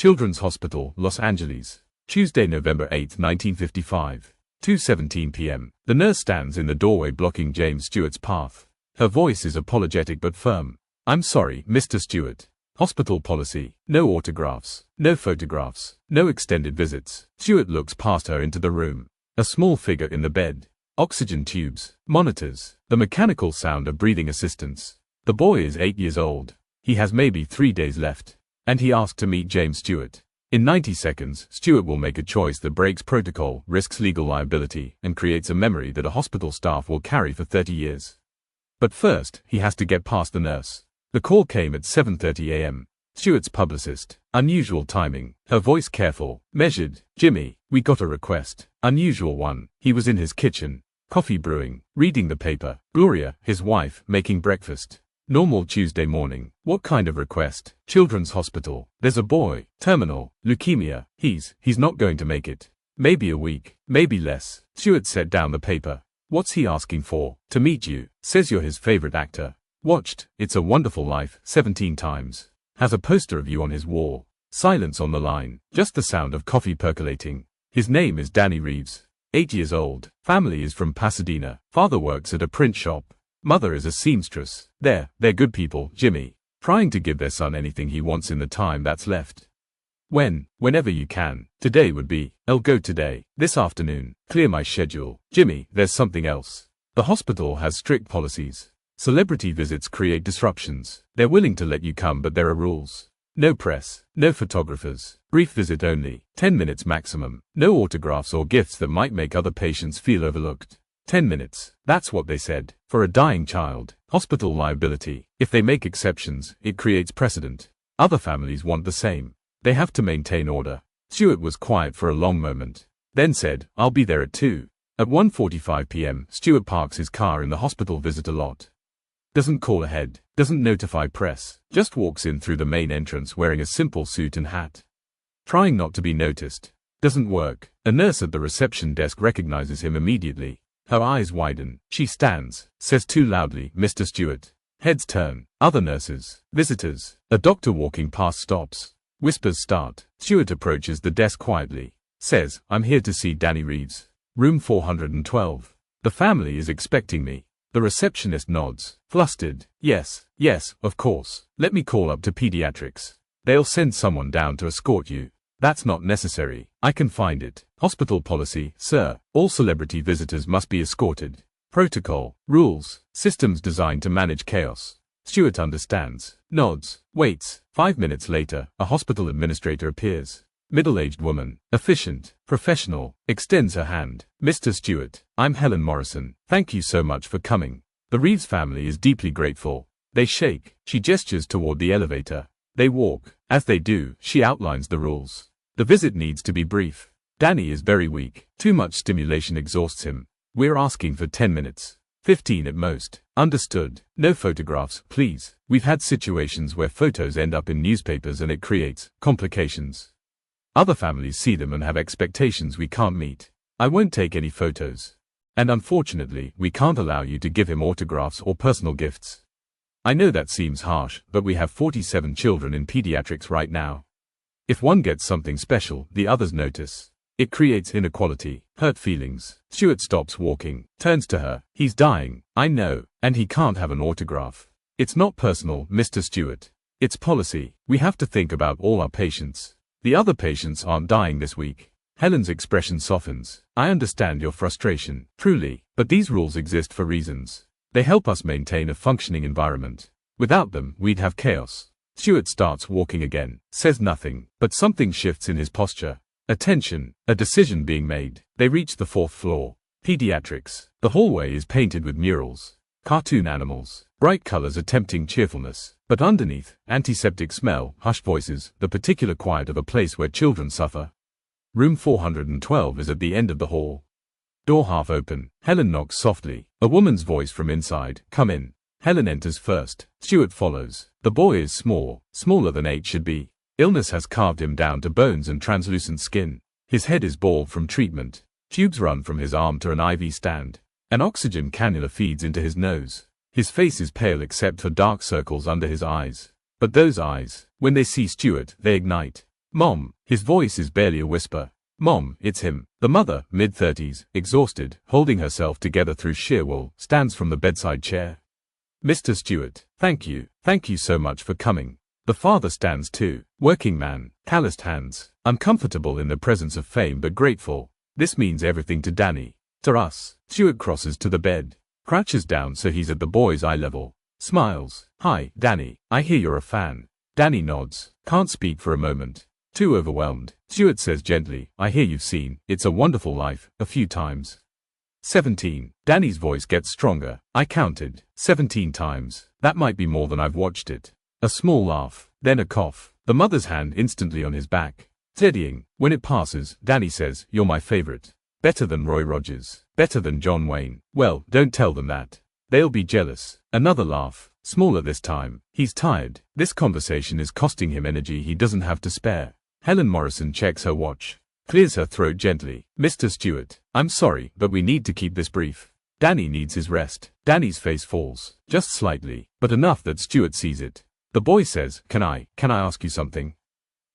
Children's Hospital, Los Angeles. Tuesday, November 8, 1955. 2:17 p.m. The nurse stands in the doorway blocking James Stewart's path. Her voice is apologetic but firm. "I'm sorry, Mr. Stewart. Hospital policy. No autographs, no photographs, no extended visits." Stewart looks past her into the room. A small figure in the bed. Oxygen tubes, monitors, the mechanical sound of breathing assistance. The boy is 8 years old. He has maybe 3 days left. And he asked to meet James Stewart. In 90 seconds, Stewart will make a choice that breaks protocol, risks legal liability, and creates a memory that a hospital staff will carry for 30 years. But first, he has to get past the nurse. The call came at 7:30 a.m. Stewart's publicist. Unusual timing. Her voice careful, measured. "Jimmy, we got a request." Unusual one. He was in his kitchen. Coffee brewing. Reading the paper. Gloria, his wife, making breakfast. Normal Tuesday morning. "What kind of request?" "Children's Hospital. There's a boy. Terminal. Leukemia. He's not going to make it. Maybe a week. Maybe less." Stewart set down the paper. "What's he asking for?" "To meet you. Says you're his favorite actor. Watched It's a Wonderful Life 17 times. Has a poster of you on his wall." Silence on the line. Just the sound of coffee percolating. "His name is Danny Reeves. 8 years old. Family is from Pasadena. Father works at a print shop. Mother is a seamstress. They're good people, Jimmy. Trying to give their son anything he wants in the time that's left. Whenever you can. Today would be. I'll go today. This afternoon. Clear my schedule. Jimmy, there's something else. The hospital has strict policies. Celebrity visits create disruptions. They're willing to let you come, but there are rules. No press, no photographers, brief visit only, 10 minutes maximum. No autographs or gifts that might make other patients feel overlooked. 10 minutes. That's what they said. For a dying child. Hospital liability. If they make exceptions, it creates precedent. Other families want the same. They have to maintain order. Stewart was quiet for a long moment. Then said, "I'll be there at 2. At 1:45 p.m., Stewart parks his car in the hospital visitor lot. Doesn't call ahead, doesn't notify press, just walks in through the main entrance wearing a simple suit and hat. Trying not to be noticed. Doesn't work. A nurse at the reception desk recognizes him immediately. Her eyes widen. She stands, says too loudly, "Mr. Stewart." Heads turn. Other nurses, visitors. A doctor walking past stops. Whispers start. Stewart approaches the desk quietly. Says, "I'm here to see Danny Reeves. Room 412. The family is expecting me." The receptionist nods, flustered. Yes, of course. Let me call up to pediatrics. They'll send someone down to escort you." "That's not necessary. I can find it." "Hospital policy, sir. All celebrity visitors must be escorted. Protocol, rules, systems designed to manage chaos." Stewart understands, nods, waits. 5 minutes later, a hospital administrator appears. Middle-aged woman, efficient, professional, extends her hand. "Mr. Stewart, I'm Helen Morrison. Thank you so much for coming." The Reeves family is deeply grateful. They shake. She gestures toward the elevator. They walk. As they do, she outlines the rules. The visit needs to be brief. Danny is very weak. Too much stimulation exhausts him. We're asking for 10 minutes. 15 at most. Understood. No photographs, please. We've had situations where photos end up in newspapers and it creates complications. Other families see them and have expectations we can't meet. I won't take any photos. And unfortunately, we can't allow you to give him autographs or personal gifts. I know that seems harsh, but we have 47 children in pediatrics right now. If one gets something special, the others notice. It creates inequality, hurt feelings. Stewart stops walking, turns to her. "He's dying. I know. And he can't have an autograph. It's not personal, Mr. Stewart. It's policy. We have to think about all our patients. The other patients aren't dying this week." Helen's expression softens. "I understand your frustration, truly, but these rules exist for reasons. They help us maintain a functioning environment. Without them, we'd have chaos." Stewart starts walking again, says nothing, but something shifts in his posture. Attention, a decision being made. They reach the 4th floor. Pediatrics. The hallway is painted with murals. Cartoon animals. Bright colors attempting cheerfulness. But underneath, antiseptic smell, hushed voices, the particular quiet of a place where children suffer. Room 412 is at the end of the hall. Door half open. Helen knocks softly. A woman's voice from inside, "Come in." Helen enters first. Stewart follows. The boy is small, smaller than 8 should be. Illness has carved him down to bones and translucent skin. His head is bald from treatment. Tubes run from his arm to an IV stand. An oxygen cannula feeds into his nose. His face is pale except for dark circles under his eyes. But those eyes, when they see Stewart, they ignite. Mom, his voice is barely a whisper. Mom, it's him. The mother, mid-30s, exhausted, holding herself together through sheer will, stands from the bedside chair. Mr. Stewart, thank you so much for coming. The father stands too, working man, calloused hands, uncomfortable in the presence of fame but grateful. This means everything to Danny. To us. Stewart crosses to the bed, crouches down so he's at the boy's eye level, smiles. Hi, Danny, I hear you're a fan. Danny nods, can't speak for a moment. Too overwhelmed. Stewart says gently, I hear you've seen It's a Wonderful Life a few times. 17. Danny's voice gets stronger. I counted 17 times. That might be more than I've watched it. A small laugh, then a cough. The mother's hand instantly on his back. Steadying. When it passes, Danny says, you're my favorite. Better than Roy Rogers. Better than John Wayne. Well, don't tell them that. They'll be jealous. Another laugh. Smaller this time. He's tired. This conversation is costing him energy he doesn't have to spare. Helen Morrison checks her watch. Clears her throat gently. Mr. Stewart, I'm sorry, but we need to keep this brief. Danny needs his rest. Danny's face falls. Just slightly, but enough that Stewart sees it. The boy says, Can I ask you something?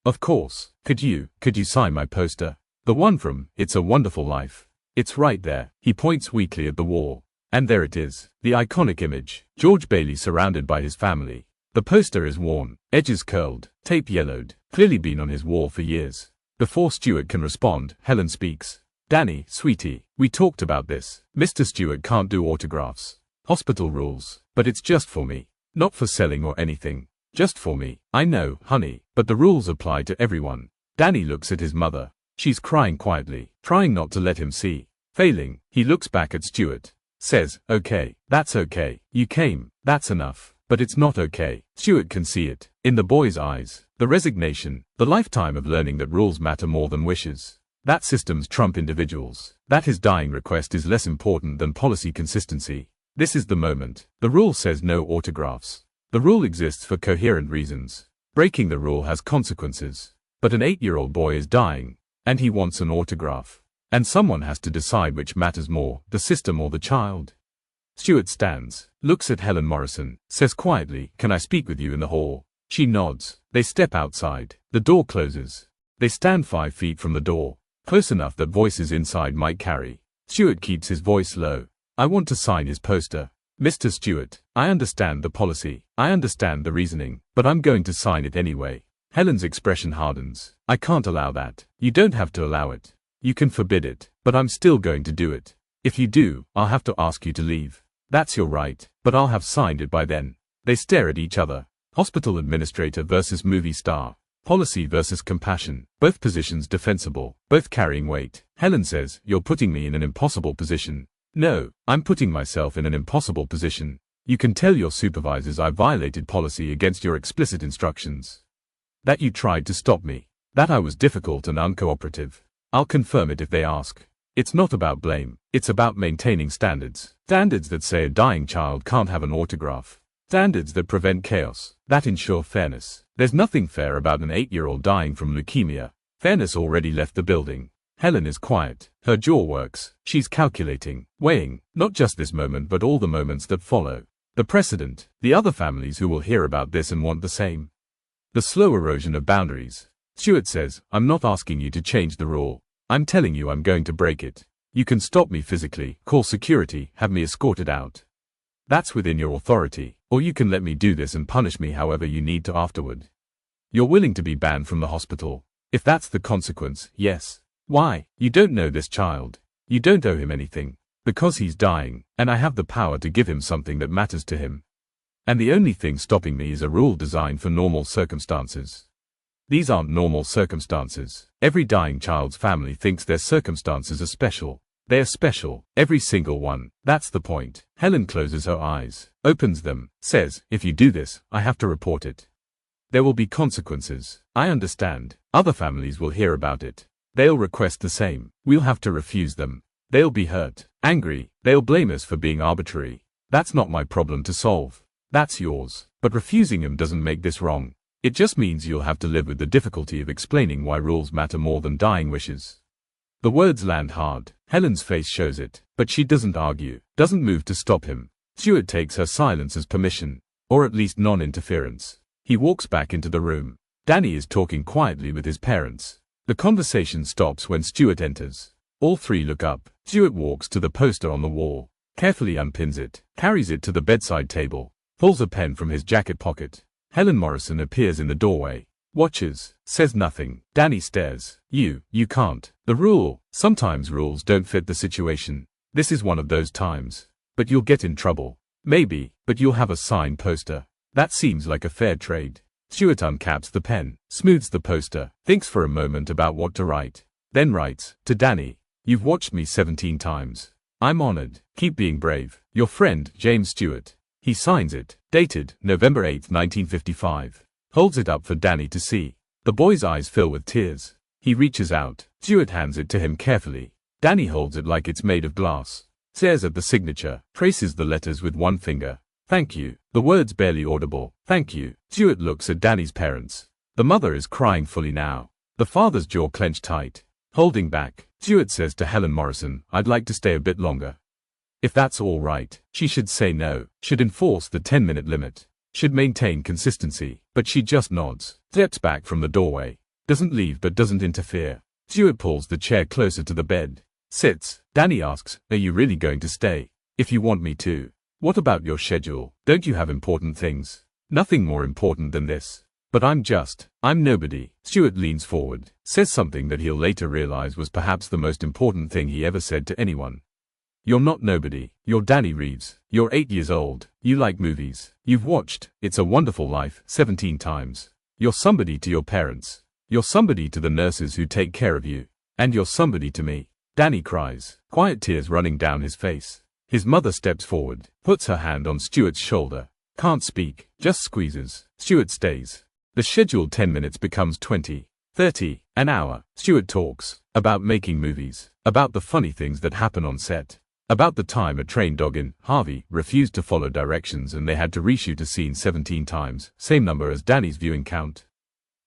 Of course. Could you sign my poster? The one from It's a Wonderful Life. It's right there. He points weakly at the wall. And there it is. The iconic image. George Bailey surrounded by his family. The poster is worn, edges curled, tape yellowed, clearly been on his wall for years. Before Stewart can respond, Helen speaks. Danny, sweetie, we talked about this. Mr. Stewart can't do autographs. Hospital rules. But it's just for me. Not for selling or anything. Just for me. I know, honey, but the rules apply to everyone. Danny looks at his mother. She's crying quietly, trying not to let him see. Failing, he looks back at Stewart. Says, okay, that's okay. You came, that's enough. But it's not okay. Stewart can see it. In the boy's eyes. The resignation. The lifetime of learning that rules matter more than wishes. That systems trump individuals. That his dying request is less important than policy consistency. This is the moment. The rule says no autographs. The rule exists for coherent reasons. Breaking the rule has consequences. But an 8-year-old boy is dying. And he wants an autograph. And someone has to decide which matters more, the system or the child. Stewart stands, looks at Helen Morrison, says quietly, Can I speak with you in the hall? She nods. They step outside. The door closes. They stand 5 feet from the door, close enough that voices inside might carry. Stewart keeps his voice low. I want to sign his poster. Mr. Stewart, I understand the policy. I understand the reasoning, but I'm going to sign it anyway. Helen's expression hardens. I can't allow that. You don't have to allow it. You can forbid it, but I'm still going to do it. If you do, I'll have to ask you to leave. That's your right, but I'll have signed it by then. They stare at each other. Hospital administrator versus movie star. Policy versus compassion. Both positions defensible, both carrying weight. Helen says, You're putting me in an impossible position. No, I'm putting myself in an impossible position. You can tell your supervisors I violated policy against your explicit instructions. That you tried to stop me. That I was difficult and uncooperative. I'll confirm it if they ask. It's not about blame. It's about maintaining standards. Standards that say a dying child can't have an autograph. Standards that prevent chaos. That ensure fairness. There's nothing fair about an 8-year-old dying from leukemia. Fairness already left the building. Helen is quiet. Her jaw works. She's calculating, weighing, not just this moment but all the moments that follow. The precedent. The other families who will hear about this and want the same. The slow erosion of boundaries. Stewart says, I'm not asking you to change the rule. I'm telling you I'm going to break it. You can stop me physically, call security, have me escorted out. That's within your authority. Or you can let me do this and punish me however you need to afterward. You're willing to be banned from the hospital. If that's the consequence, yes. Why? You don't know this child. You don't owe him anything. Because he's dying, and I have the power to give him something that matters to him. And the only thing stopping me is a rule designed for normal circumstances. These aren't normal circumstances. Every dying child's family thinks their circumstances are special. They are special, every single one. That's the point. Helen closes her eyes, opens them, says, If you do this, I have to report it. There will be consequences. I understand. Other families will hear about it. They'll request the same. We'll have to refuse them. They'll be hurt, angry. They'll blame us for being arbitrary. That's not my problem to solve. That's yours. But refusing them doesn't make this wrong. It just means you'll have to live with the difficulty of explaining why rules matter more than dying wishes. The words land hard. Helen's face shows it. But she doesn't argue, doesn't move to stop him. Stewart takes her silence as permission. Or at least non-interference. He walks back into the room. Danny is talking quietly with his parents. The conversation stops when Stewart enters. All three look up. Stewart walks to the poster on the wall, carefully unpins it, carries it to the bedside table, pulls a pen from his jacket pocket. Helen Morrison appears in the doorway, watches, says nothing. Danny stares. You can't. The rule. Sometimes rules don't fit the situation. This is one of those times. But you'll get in trouble. Maybe, but you'll have a signed poster. That seems like a fair trade. Stewart uncaps the pen, smooths the poster, thinks for a moment about what to write, then writes, to Danny, "You've watched me 17 times. I'm honored. Keep being brave. Your friend, James Stewart." He signs it, dated November 8, 1955. Holds it up for Danny to see. The boy's eyes fill with tears. He reaches out. Stewart hands it to him carefully. Danny holds it like it's made of glass. Stares at the signature, traces the letters with one finger. "Thank you." The words barely audible. "Thank you." Stewart looks at Danny's parents. The mother is crying fully now. The father's jaw clenched tight. Holding back, Stewart says to Helen Morrison, "I'd like to stay a bit longer." If that's all right, she should say no, should enforce the 10-minute limit, should maintain consistency, but she just nods, steps back from the doorway, doesn't leave but doesn't interfere. Stewart pulls the chair closer to the bed, sits. Danny asks, "Are you really going to stay? If you want me to. What about your schedule? Don't you have important things?" "Nothing more important than this. But I'm nobody." Stewart leans forward, says something that he'll later realize was perhaps the most important thing he ever said to anyone. "You're not nobody. You're Danny Reeves. You're 8 years old. You like movies. You've watched It's a Wonderful Life 17 times. You're somebody to your parents. You're somebody to the nurses who take care of you. And you're somebody to me." Danny cries, quiet tears running down his face. His mother steps forward, puts her hand on Stewart's shoulder. Can't speak, just squeezes. Stewart stays. The scheduled 10 minutes becomes 20, 30, an hour. Stewart talks about making movies, about the funny things that happen on set, about the time a trained dog in Harvey refused to follow directions and they had to reshoot a scene 17 times, same number as Danny's viewing count.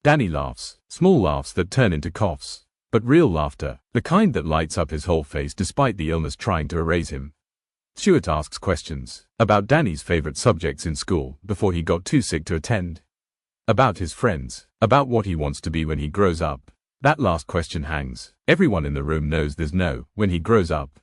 Danny laughs, small laughs that turn into coughs, but real laughter, the kind that lights up his whole face despite the illness trying to erase him. Stewart asks questions about Danny's favorite subjects in school before he got too sick to attend, about his friends, about what he wants to be when he grows up. That last question hangs. Everyone in the room knows there's no when he grows up.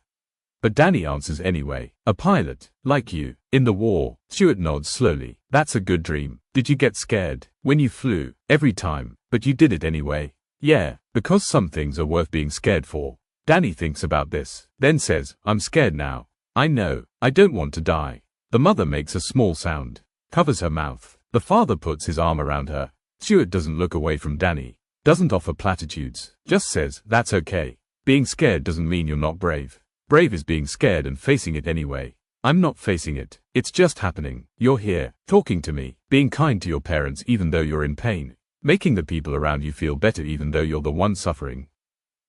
But Danny answers anyway. "A pilot, like you, in the war." Stewart nods slowly. "That's a good dream. Did you get scared when you flew? Every time, but you did it anyway." "Yeah, because some things are worth being scared for." Danny thinks about this, then says, "I'm scared now. I know, I don't want to die." The mother makes a small sound, covers her mouth. The father puts his arm around her. Stewart doesn't look away from Danny, doesn't offer platitudes, just says, "That's okay. Being scared doesn't mean you're not brave. Brave is being scared and facing it anyway. I'm not facing it. It's just happening. You're here, talking to me, being kind to your parents even though you're in pain, making the people around you feel better even though you're the one suffering.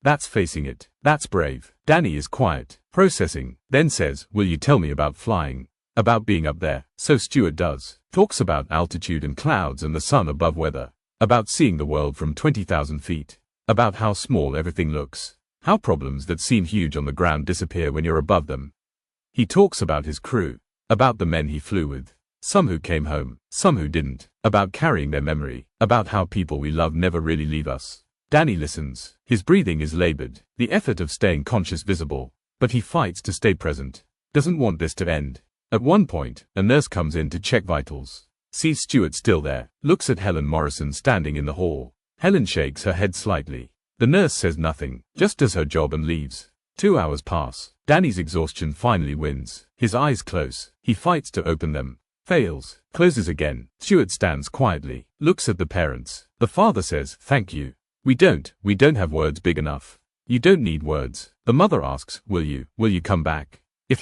That's facing it. That's brave." Danny is quiet, processing, then says, "Will you tell me about flying? About being up there?" So Stewart does. Talks about altitude and clouds and the sun above weather. About seeing the world from 20,000 feet. About how small everything looks. How problems that seem huge on the ground disappear when you're above them. He talks about his crew. About the men he flew with. Some who came home, some who didn't. About carrying their memory. About how people we love never really leave us. Danny listens. His breathing is labored, the effort of staying conscious visible. But he fights to stay present. Doesn't want this to end. At one point, a nurse comes in to check vitals. Sees Stewart still there. Looks at Helen Morrison standing in the hall. Helen shakes her head slightly. The nurse says nothing, just does her job and leaves. 2 hours pass. Danny's exhaustion finally wins. His eyes close. He fights to open them. Fails. Closes again. Stewart stands quietly. Looks at the parents. The father says, "Thank you. We don't have words big enough." "You don't need words." The mother asks, Will you come back? If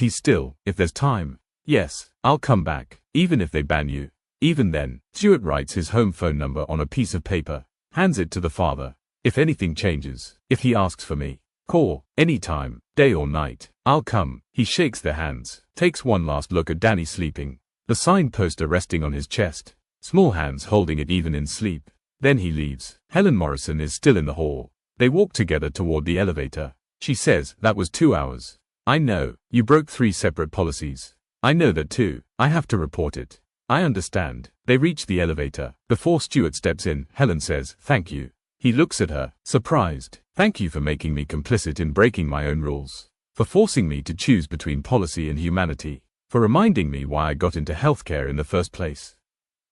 there's time." "Yes, I'll come back, even if they ban you." Even then, Stewart writes his home phone number on a piece of paper, hands it to the father. "If anything changes, if he asks for me, call, anytime, day or night, I'll come." He shakes their hands, takes one last look at Danny sleeping, the signed poster resting on his chest, small hands holding it even in sleep. Then he leaves. Helen Morrison is still in the hall. They walk together toward the elevator. She says, "That was 2 hours. I know, you broke 3 separate policies. I know that too. I have to report it." I understand. They reach the elevator. Before Stewart steps in, Helen says, "Thank you." He looks at her, surprised. "Thank you for making me complicit in breaking my own rules. For forcing me to choose between policy and humanity. For reminding me why I got into healthcare in the first place."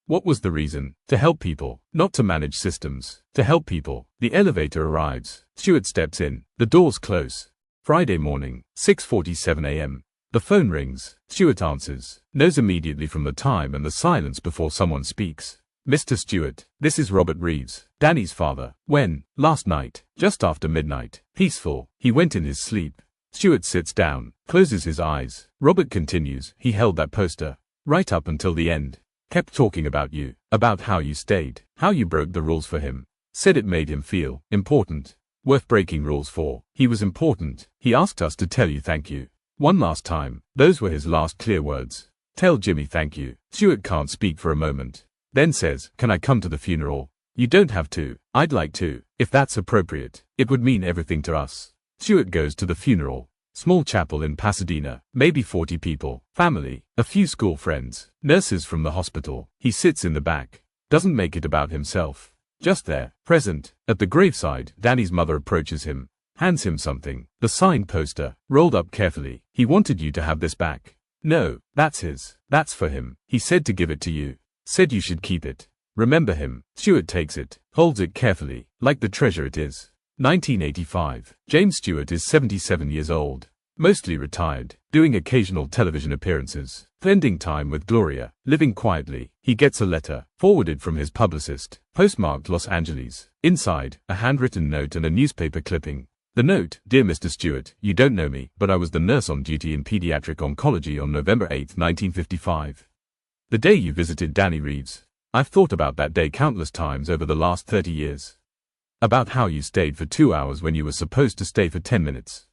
What was the reason? To help people, not to manage systems. To help people. The elevator arrives. Stewart steps in. The doors close. Friday morning, 6:47 a.m. The phone rings. Stewart answers. Knows immediately from the time and the silence before someone speaks. "Mr. Stewart, this is Robert Reeves, Danny's father." "When?" "Last night, just after midnight." "Peaceful. He went in his sleep." Stewart sits down, closes his eyes. Robert continues. "He held that poster. Right up until the end. Kept talking about you. About how you stayed. How you broke the rules for him. Said it made him feel important. Worth breaking rules for. He was important. He asked us to tell you thank you. One last time." Those were his last clear words. "Tell Jimmy thank you." Stewart can't speak for a moment. Then says, "Can I come to the funeral?" "You don't have to. I'd like to. If that's appropriate. It would mean everything to us." Stewart goes to the funeral. Small chapel in Pasadena, maybe 40 people, family, a few school friends, nurses from the hospital. He sits in the back. Doesn't make it about himself. Just there, present. At the graveside, Danny's mother approaches him. Hands him something. The signed poster, rolled up carefully. "He wanted you to have this back." "No, that's his. That's for him. He said to give it to you. Said you should keep it. Remember him." Stewart takes it, holds it carefully, like the treasure it is. 1985. James Stewart is 77 years old. Mostly retired, doing occasional television appearances, spending time with Gloria, living quietly. He gets a letter, forwarded from his publicist, postmarked Los Angeles. Inside, a handwritten note and a newspaper clipping. The note: "Dear Mr. Stewart, you don't know me, but I was the nurse on duty in pediatric oncology on November 8, 1955. The day you visited Danny Reeves. I've thought about that day countless times over the last 30 years. About how you stayed for 2 hours when you were supposed to stay for 10 minutes.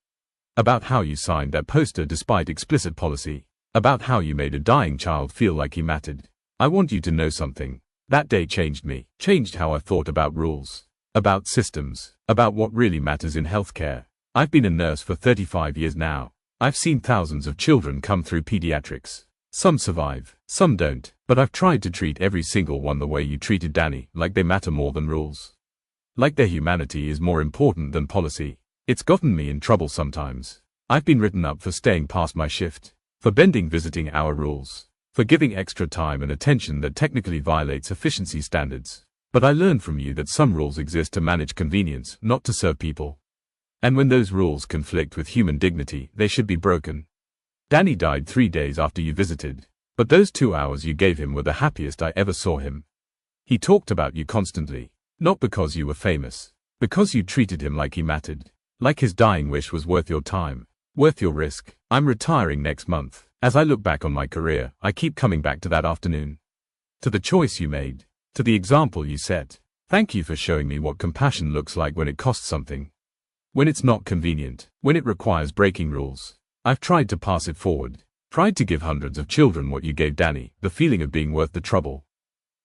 About how you signed that poster despite explicit policy. About how you made a dying child feel like he mattered. I want you to know something. That day changed me, changed how I thought about rules, about systems, about what really matters in healthcare. I've been a nurse for 35 years now. I've seen thousands of children come through pediatrics. Some survive, some don't, but I've tried to treat every single one the way you treated Danny, like they matter more than rules. Like their humanity is more important than policy. It's gotten me in trouble sometimes. I've been written up for staying past my shift, for bending visiting hour rules, for giving extra time and attention that technically violates efficiency standards. But I learned from you that some rules exist to manage convenience, not to serve people. And when those rules conflict with human dignity, they should be broken. Danny died 3 days after you visited, but those 2 hours you gave him were the happiest I ever saw him. He talked about you constantly, not because you were famous, because you treated him like he mattered, like his dying wish was worth your time, worth your risk. I'm retiring next month. As I look back on my career, I keep coming back to that afternoon, to the choice you made, to the example you set. Thank you for showing me what compassion looks like when it costs something, when it's not convenient, when it requires breaking rules. I've tried to pass it forward, tried to give hundreds of children what you gave Danny, the feeling of being worth the trouble,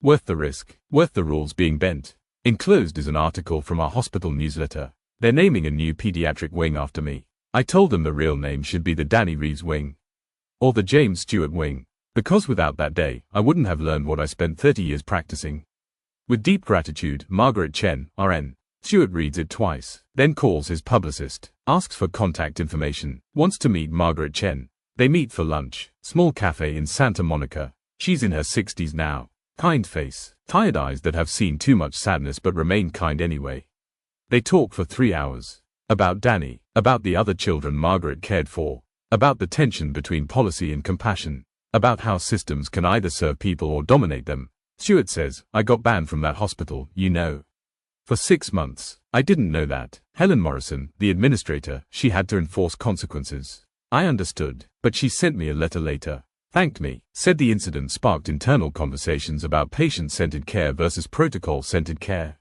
worth the risk, worth the rules being bent. Enclosed is an article from our hospital newsletter. They're naming a new pediatric wing after me. I told them the real name should be the Danny Reeves wing, or the James Stewart wing, because without that day, I wouldn't have learned what I spent 30 years practicing. With deep gratitude, Margaret Chen, RN. Stewart reads it twice, then calls his publicist, asks for contact information, wants to meet Margaret Chen. They meet for lunch, small cafe in Santa Monica. She's in her 60s now. Kind face, tired eyes that have seen too much sadness but remain kind anyway. They talk for 3 hours. About Danny, about the other children Margaret cared for, about the tension between policy and compassion, about how systems can either serve people or dominate them. Stewart says, I got banned from that hospital, you know. For 6 months. I didn't know that. Helen Morrison, the administrator, she had to enforce consequences. I understood, but she sent me a letter later. Thanked me, said the incident sparked internal conversations about patient-centered care versus protocol-centered care.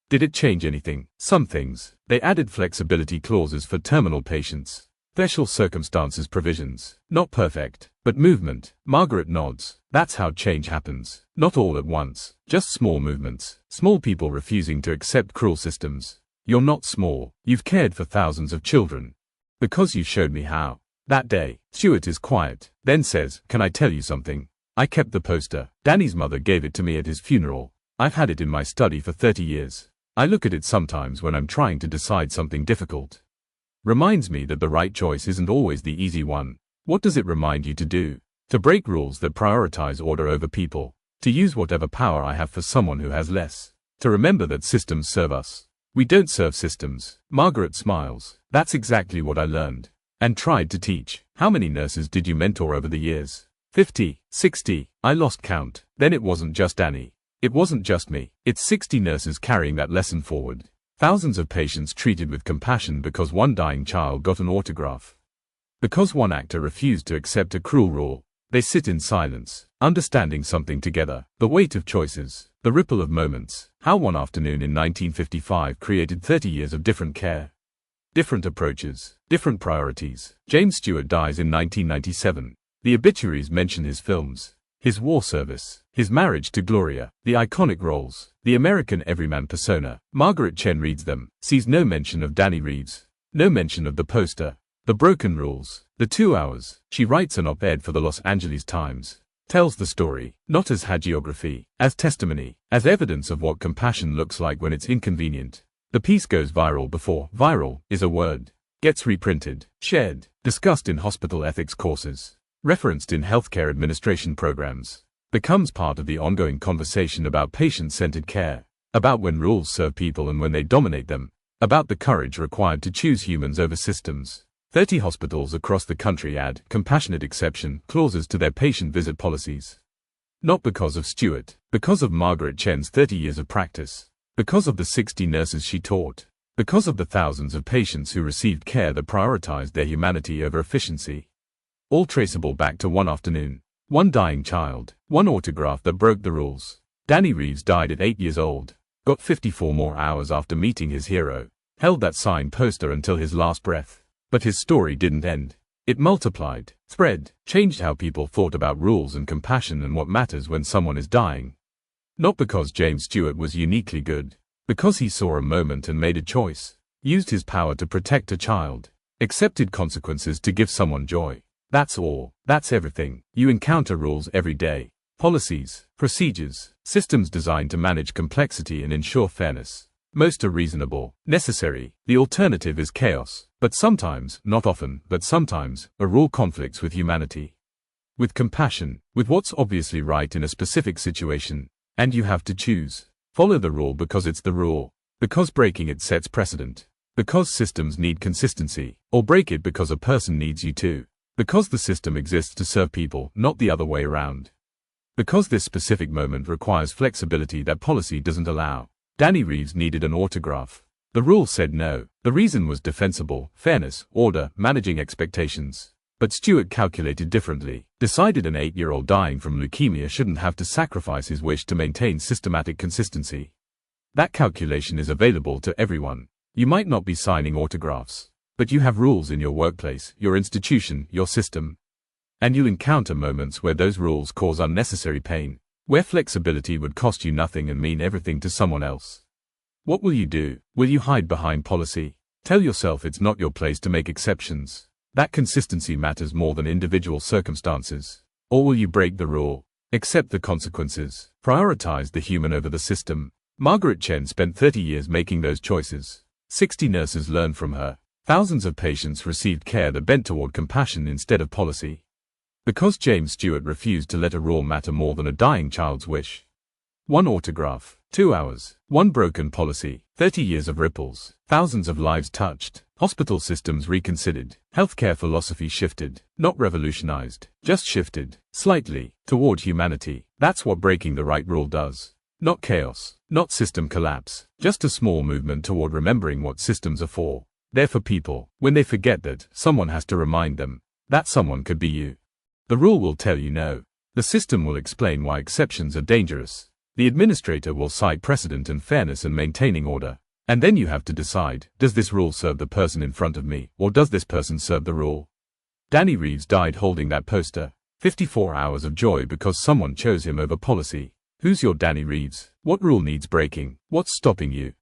Did it change anything? Some things. They added flexibility clauses for terminal patients. Special circumstances provisions. Not perfect, but movement. Margaret nods. That's how change happens. Not all at once. Just small movements. Small people refusing to accept cruel systems. You're not small. You've cared for thousands of children. Because you showed me how. That day, Stewart is quiet, then says, can I tell you something? I kept the poster. Danny's mother gave it to me at his funeral. I've had it in my study for 30 years. I look at it sometimes when I'm trying to decide something difficult. Reminds me that the right choice isn't always the easy one. What does it remind you to do? To break rules that prioritize order over people. To use whatever power I have for someone who has less. To remember that systems serve us. We don't serve systems. Margaret smiles. That's exactly what I learned. And tried to teach. How many nurses did you mentor over the years? 50, 60, I lost count. Then it wasn't just Danny. It wasn't just me. It's 60 nurses carrying that lesson forward. Thousands of patients treated with compassion because one dying child got an autograph. Because one actor refused to accept a cruel rule. They sit in silence, understanding something together. The weight of choices, the ripple of moments. How one afternoon in 1955 created 30 years of different care. Different approaches, different priorities. James Stewart dies in 1997. The obituaries mention his films, his war service, his marriage to Gloria, the iconic roles, the American everyman persona. Margaret Chen reads them, sees no mention of Danny Reeves, no mention of the poster, the broken rules, the 2 hours. She writes an op-ed for the Los Angeles Times, tells the story, not as hagiography, as testimony, as evidence of what compassion looks like when it's inconvenient. The piece goes viral before viral is a word, gets reprinted, shared, discussed in hospital ethics courses, referenced in healthcare administration programs, becomes part of the ongoing conversation about patient-centered care, about when rules serve people and when they dominate them, about the courage required to choose humans over systems. 30 hospitals across the country add compassionate exception clauses to their patient visit policies. Not because of Stewart, because of Margaret Chen's 30 years of practice, because of the 60 nurses she taught, because of the thousands of patients who received care that prioritized their humanity over efficiency. All traceable back to one afternoon, one dying child, one autograph that broke the rules. Danny Reeves died at 8 years old, got 54 more hours after meeting his hero, held that signed poster until his last breath. But his story didn't end. It multiplied, spread, changed how people thought about rules and compassion and what matters when someone is dying. Not because James Stewart was uniquely good, because he saw a moment and made a choice, used his power to protect a child, accepted consequences to give someone joy. That's all. That's everything. You encounter rules every day. Policies, procedures, systems designed to manage complexity and ensure fairness. Most are reasonable, necessary. The alternative is chaos. But sometimes, not often, but sometimes, a rule conflicts with humanity. With compassion, with what's obviously right in a specific situation. And you have to choose. Follow the rule because it's the rule. Because breaking it sets precedent. Because systems need consistency. Or break it because a person needs you to. Because the system exists to serve people, not the other way around. Because this specific moment requires flexibility that policy doesn't allow. Danny Reeves needed an autograph. The rule said no. The reason was defensible, fairness, order, managing expectations. But Stewart calculated differently. Decided an 8-year-old dying from leukemia shouldn't have to sacrifice his wish to maintain systematic consistency. That calculation is available to everyone. You might not be signing autographs. But you have rules in your workplace, your institution, your system. And you'll encounter moments where those rules cause unnecessary pain, where flexibility would cost you nothing and mean everything to someone else. What will you do? Will you hide behind policy? Tell yourself it's not your place to make exceptions, that consistency matters more than individual circumstances? Or will you break the rule, accept the consequences, prioritize the human over the system? Margaret Chen spent 30 years making those choices. 60 nurses learned from her. Thousands of patients received care that bent toward compassion instead of policy. Because James Stewart refused to let a rule matter more than a dying child's wish. One autograph, 2 hours, one broken policy, 30 years of ripples, thousands of lives touched, hospital systems reconsidered, healthcare philosophy shifted, not revolutionized, just shifted, slightly, toward humanity. That's what breaking the right rule does. Not chaos, not system collapse, just a small movement toward remembering what systems are for. They're for people. When they forget that, someone has to remind them. That someone could be you. The rule will tell you no. The system will explain why exceptions are dangerous. The administrator will cite precedent and fairness in maintaining order. And then you have to decide, does this rule serve the person in front of me, or does this person serve the rule? Danny Reeves died holding that poster. 54 hours of joy because someone chose him over policy. Who's your Danny Reeves? What rule needs breaking? What's stopping you?